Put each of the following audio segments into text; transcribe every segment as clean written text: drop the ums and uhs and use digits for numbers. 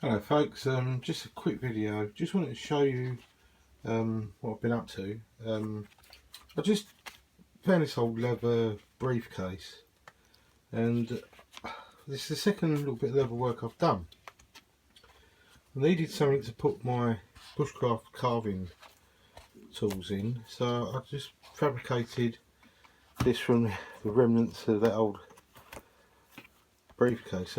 Hello folks, just a quick video. Just wanted to show you what I've been up to. I just found this old leather briefcase, and this is the second little bit of leather work I've done. I needed something to put my bushcraft carving tools in, so I just fabricated this from the remnants of that old briefcase.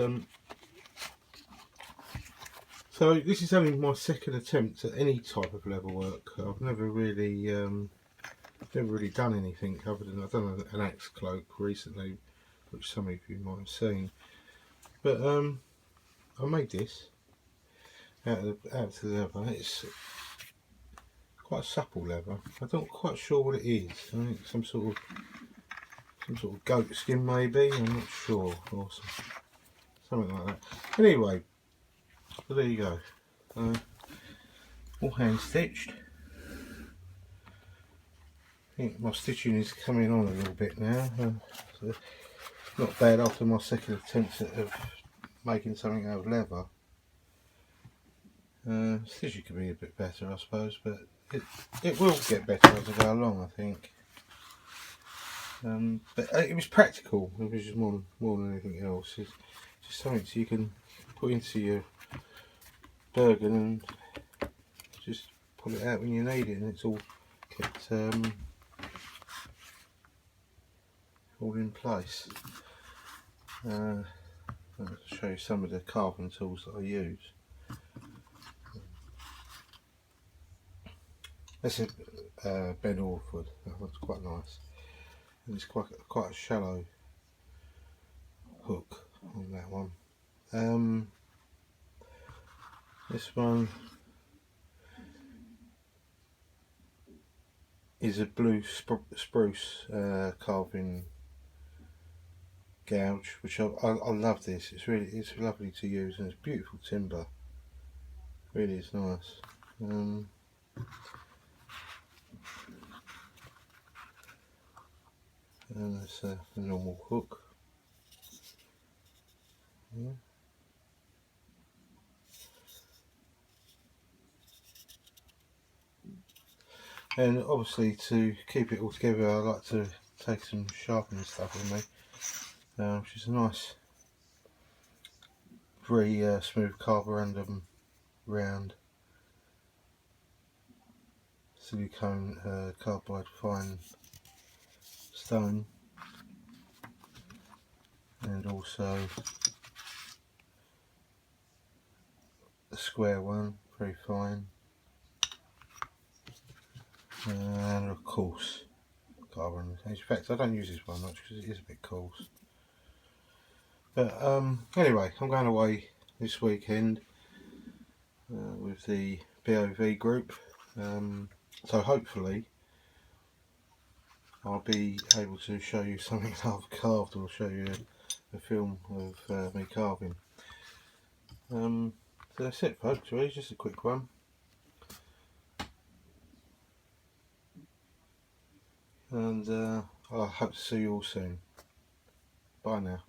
So this is only my second attempt at any type of leather work. I've never really done anything other than I've done an axe cloak recently, which some of you might have seen. But I made this out of the leather. It's quite supple leather. I'm not quite sure what it is. I think some sort of goat skin maybe. I'm not sure, or something like that. Anyway. So there you go, all hand stitched. I think my stitching is coming on a little bit now, so not bad after my second attempt of making something out of leather. Stitching could be a bit better I suppose, but it will get better as I go along, I think. But it was practical. It was just more than anything else. It's just something so you can put into your Bergen and just pull it out when you need it, and it's all kept all in place. I'll show you some of the carving tools that I use. That's a Ben Orford. That one's quite nice, and it's quite a shallow hook on that one. This one is a blue spruce carving gouge, which I love this. It's lovely to use, and it's beautiful timber. Really is nice. And that's a normal hook. Yeah. And obviously to keep it all together I like to take some sharpening stuff with me, which is a nice very smooth carborundum round silicone carbide fine stone, and also a square one, very fine, and of course carbon. In fact, I don't use this one much because it is a bit coarse. But anyway, I'm going away this weekend with the BOV group, so hopefully I'll be able to show you something that I've carved, or show you a film of me carving. So that's it folks, really, just a quick one. And I hope to see you all soon. Bye now.